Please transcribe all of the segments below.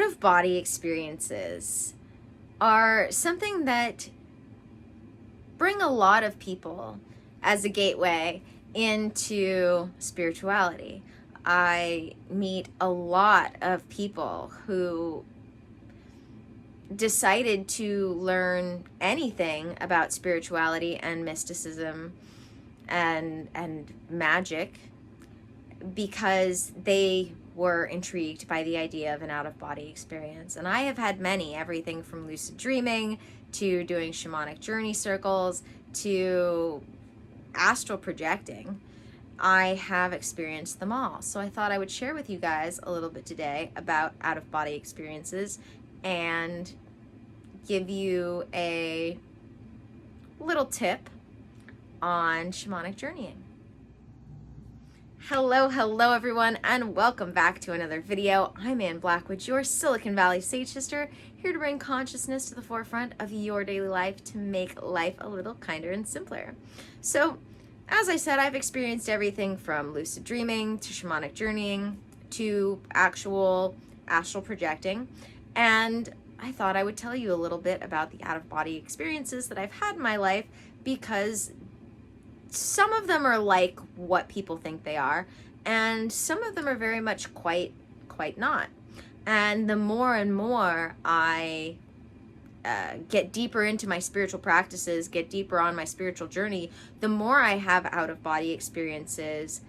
out-of-body experiences are something that bring a lot of people as a gateway into spirituality. I meet a lot of people who decided to learn anything about spirituality and mysticism and magic because they were intrigued by the idea of an out-of-body experience. And I have had many, everything from lucid dreaming to doing shamanic journey circles to astral projecting. I have experienced them all. So I thought I would share with you guys a little bit today about out-of-body experiences and give you a little tip on shamanic journeying. Hello everyone, and welcome back to another video. I'm Ann Blackwood, your Silicon Valley Sage Sister, here to bring consciousness to the forefront of your daily life to make life a little kinder and simpler. So, as I said, I've experienced everything from lucid dreaming to shamanic journeying to actual astral projecting, and I thought I would tell you a little bit about the out-of-body experiences that I've had in my life, because some of them are like what people think they are, and some of them are very much quite not. And the more and more I get deeper into my spiritual practices, get deeper on my spiritual journey, the more I have out-of-body experiences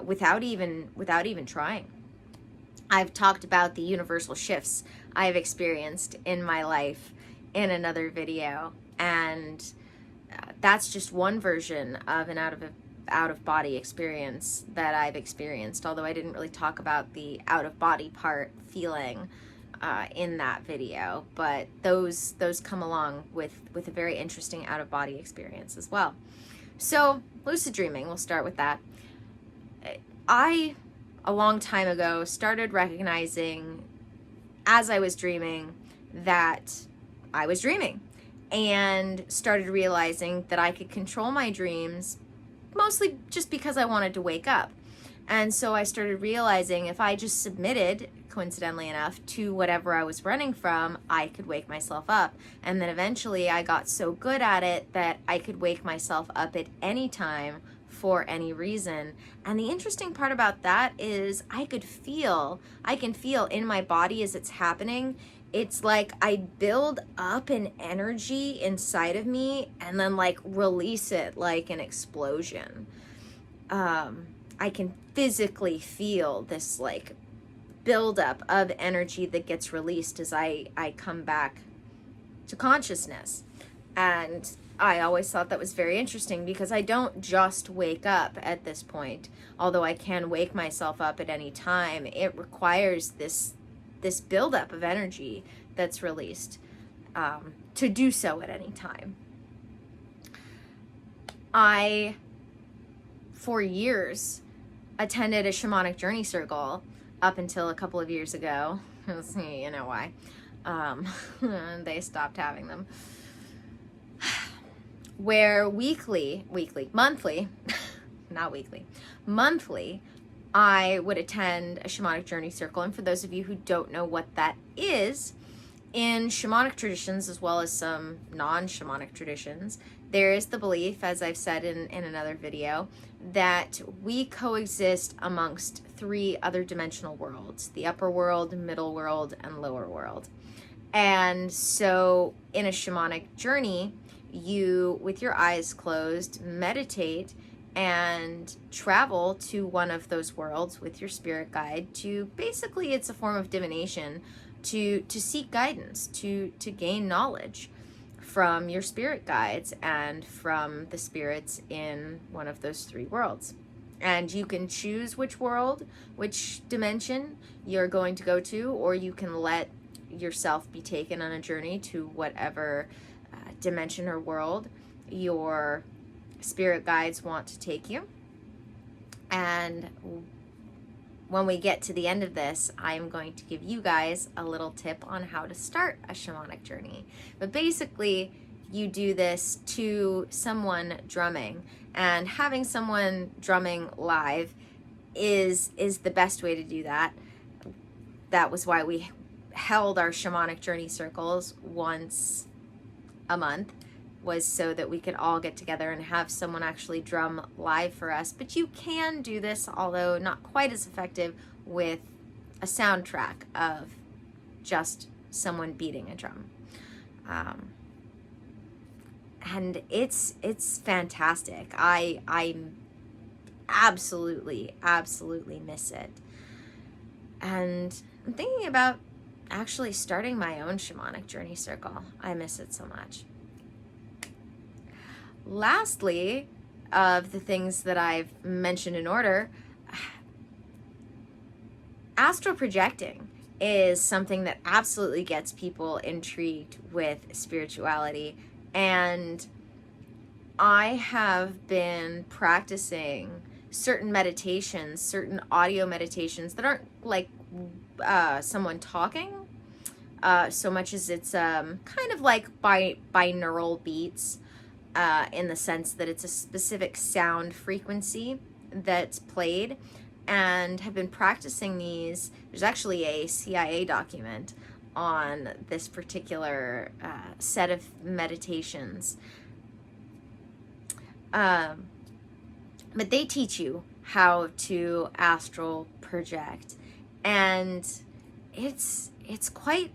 without even trying. I've talked about the universal shifts I've experienced in my life in another video, and that's just one version of an out-of-body experience that I've experienced, although I didn't really talk about the out-of-body part feeling in that video, but those come along with a very interesting out-of-body experience as well. So lucid dreaming, we'll start with that. I, a long time ago, started recognizing as I was dreaming that I was dreaming, and started realizing that I could control my dreams mostly just because I wanted to wake up. And so I started realizing if I just submitted, coincidentally enough, to whatever I was running from, I could wake myself up. And then eventually I got so good at it that I could wake myself up at any time for any reason. And the interesting part about that is I can feel in my body as it's happening. It's like I build up an energy inside of me and then like release it like an explosion. I can physically feel this like buildup of energy that gets released as I come back to consciousness. And I always thought that was very interesting because I don't just wake up at this point. Although I can wake myself up at any time, it requires this buildup of energy that's released to do so at any time. I, for years, attended a shamanic journey circle up until a couple of years ago. You know why. They stopped having them. Where monthly, I would attend a shamanic journey circle. And for those of you who don't know what that is, in shamanic traditions, as well as some non-shamanic traditions, there is the belief, as I've said in another video, that we coexist amongst three other dimensional worlds: the upper world, middle world, and lower world. And so in a shamanic journey, you, with your eyes closed, meditate and travel to one of those worlds with your spirit guide to, basically it's a form of divination, to seek guidance, to gain knowledge from your spirit guides and from the spirits in one of those three worlds. And you can choose which world, which dimension you're going to go to, or you can let yourself be taken on a journey to whatever dimension or world your spirit guides want to take you. And when we get to the end of this, I'm going to give you guys a little tip on how to start a shamanic journey. But basically, you do this to someone drumming, and having someone drumming live is the best way to do that. That was why we held our shamanic journey circles once a month was so that we could all get together and have someone actually drum live for us. But you can do this, although not quite as effective, with a soundtrack of just someone beating a drum. And it's fantastic. I absolutely miss it. And I'm thinking about actually starting my own shamanic journey circle. I miss it so much. Lastly, of the things that I've mentioned in order, astral projecting is something that absolutely gets people intrigued with spirituality. And I have been practicing certain meditations, certain audio meditations that aren't like someone talking so much as it's kind of like binaural beats, in the sense that it's a specific sound frequency that's played, and have been practicing these. There's actually a CIA document on this particular set of meditations. But they teach you how to astral project, and it's quite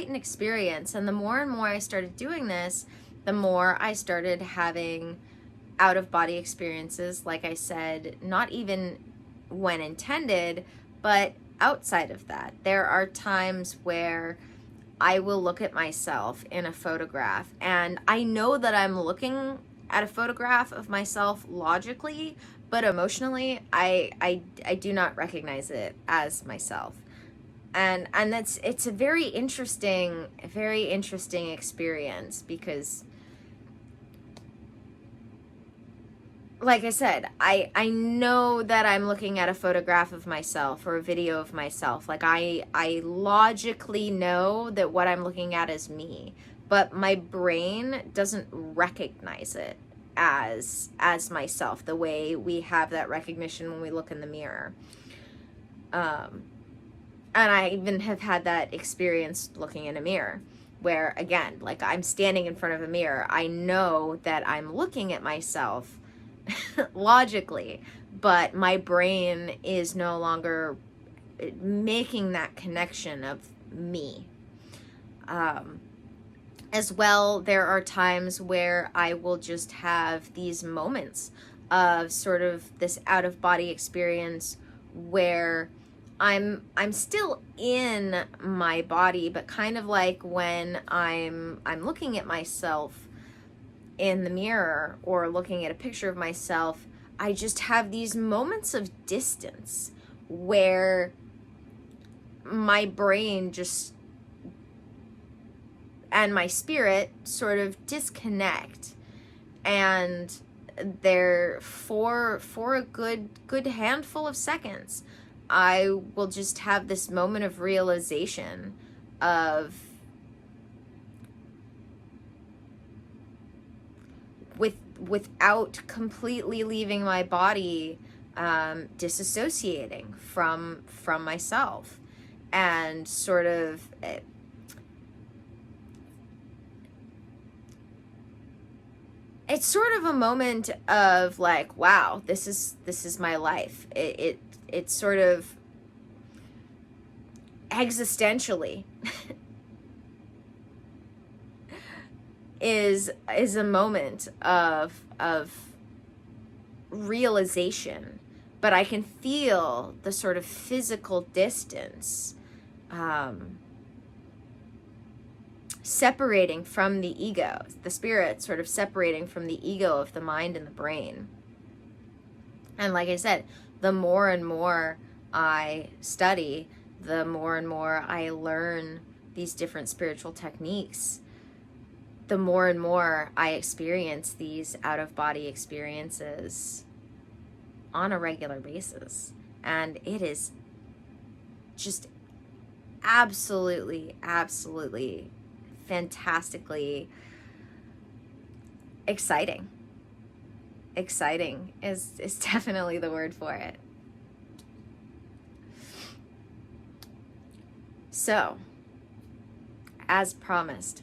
an experience. And the more and more I started doing this, the more I started having out-of-body experiences, like I said, not even when intended, but outside of that. There are times where I will look at myself in a photograph, and I know that I'm looking at a photograph of myself logically, but emotionally, I do not recognize it as myself. And it's a very interesting experience, because like I said, I know that I'm looking at a photograph of myself or a video of myself. Like I logically know that what I'm looking at is me, but my brain doesn't recognize it as myself the way we have that recognition when we look in the mirror. And I even have had that experience looking in a mirror, where again, like I'm standing in front of a mirror. I know that I'm looking at myself logically, but my brain is no longer making that connection of me. As well, there are times where I will just have these moments of sort of this out-of-body experience where I'm still in my body, but kind of like when I'm looking at myself in the mirror or looking at a picture of myself, I just have these moments of distance where my brain just and my spirit sort of disconnect, and there for a good handful of seconds I will just have this moment of realization of without completely leaving my body, disassociating from myself, and sort of it's sort of a moment of like, wow, this is my life. It's sort of existentially is a moment of realization, but I can feel the sort of physical distance, separating from the ego, the spirit sort of separating from the ego of the mind and the brain. And like I said, the more and more I study, the more and more I learn these different spiritual techniques, the more and more I experience these out-of-body experiences on a regular basis. And it is just absolutely fantastically exciting. Exciting is definitely the word for it. So, as promised,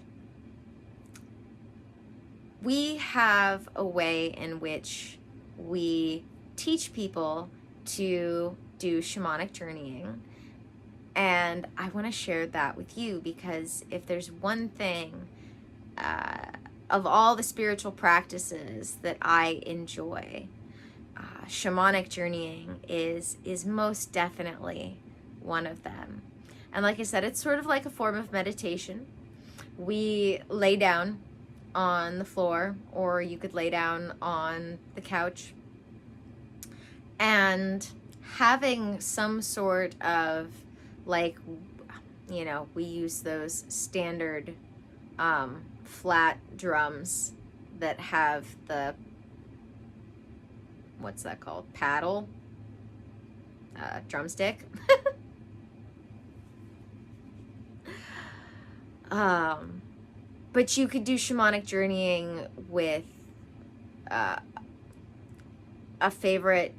we have a way in which we teach people to do shamanic journeying. And I want to share that with you, because if there's one thing of all the spiritual practices that I enjoy, shamanic journeying is most definitely one of them. And like I said, it's sort of like a form of meditation. We lay down on the floor, or you could lay down on the couch, and having some sort of, like, you know, we use those standard flat drums that have the, what's that called? Paddle? Drumstick? But you could do shamanic journeying with a favorite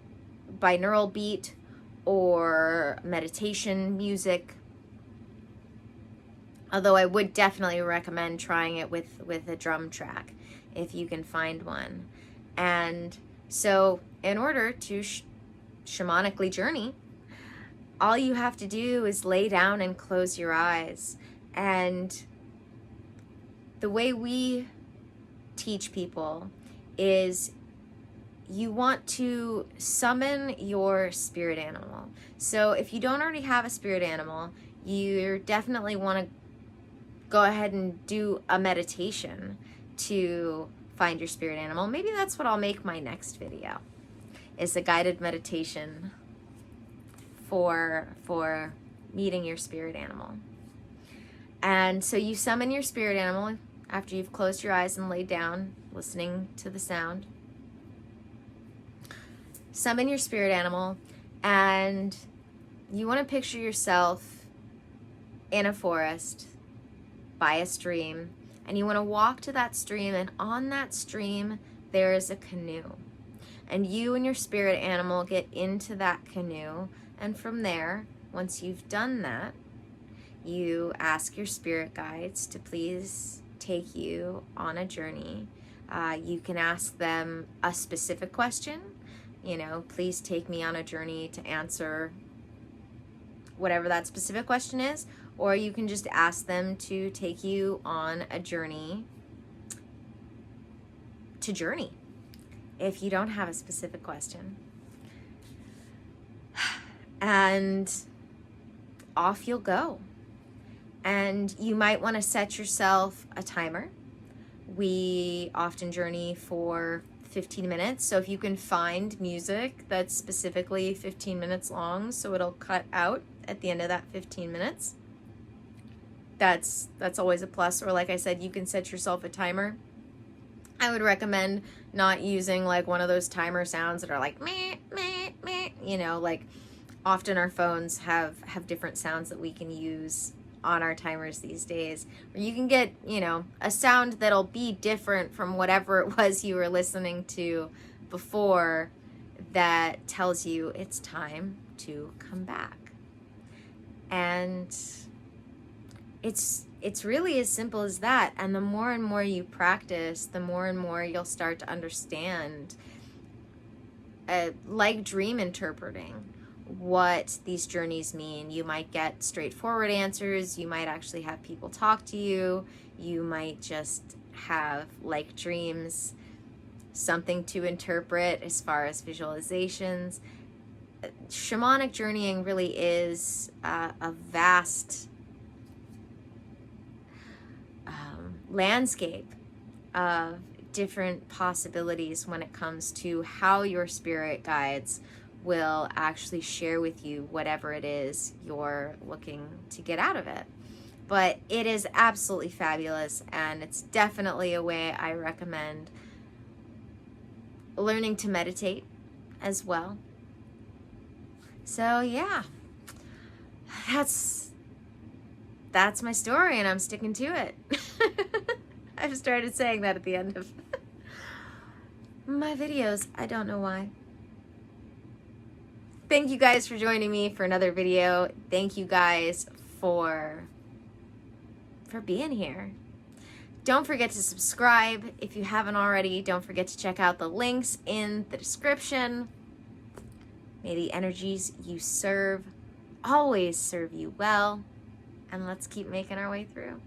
binaural beat or meditation music. Although I would definitely recommend trying it with a drum track if you can find one. And so in order to shamanically journey, all you have to do is lay down and close your eyes. And the way we teach people is you want to summon your spirit animal. So if you don't already have a spirit animal, you definitely want to go ahead and do a meditation to find your spirit animal. Maybe that's what I'll make my next video, is a guided meditation for meeting your spirit animal. And so you summon your spirit animal after you've closed your eyes and laid down, listening to the sound. Summon your spirit animal, and you want to picture yourself in a forest by a stream, and you want to walk to that stream, and on that stream there is a canoe. And you and your spirit animal get into that canoe, and from there, once you've done that, you ask your spirit guides to please take you on a journey. You can ask them a specific question, you know, please take me on a journey to answer whatever that specific question is, or you can just ask them to take you on a journey to journey if you don't have a specific question. And off you'll go. And you might want to set yourself a timer. We often journey for 15 minutes. So if you can find music that's specifically 15 minutes long, so it'll cut out at the end of that 15 minutes, that's always a plus. Or like I said, you can set yourself a timer. I would recommend not using like one of those timer sounds that are like meh, meh, meh. You know, like often our phones have different sounds that we can use on our timers these days, where you can get, you know, a sound that'll be different from whatever it was you were listening to before, that tells you it's time to come back. And it's really as simple as that. And the more and more you practice, the more and more you'll start to understand, like dream interpreting, what these journeys mean. You might get straightforward answers. You might actually have people talk to you. You might just have, like dreams, something to interpret as far as visualizations. Shamanic journeying really is a vast landscape of different possibilities when it comes to how your spirit guides will actually share with you whatever it is you're looking to get out of it. But it is absolutely fabulous, and it's definitely a way I recommend learning to meditate as well. So yeah, that's my story, and I'm sticking to it. I've started saying that at the end of my videos. I don't know why. Thank you guys for joining me for another video. Thank you guys for for being here. Don't forget to subscribe if you haven't already. Don't forget to check out the links in the description. May the energies you serve always serve you well. And let's keep making our way through.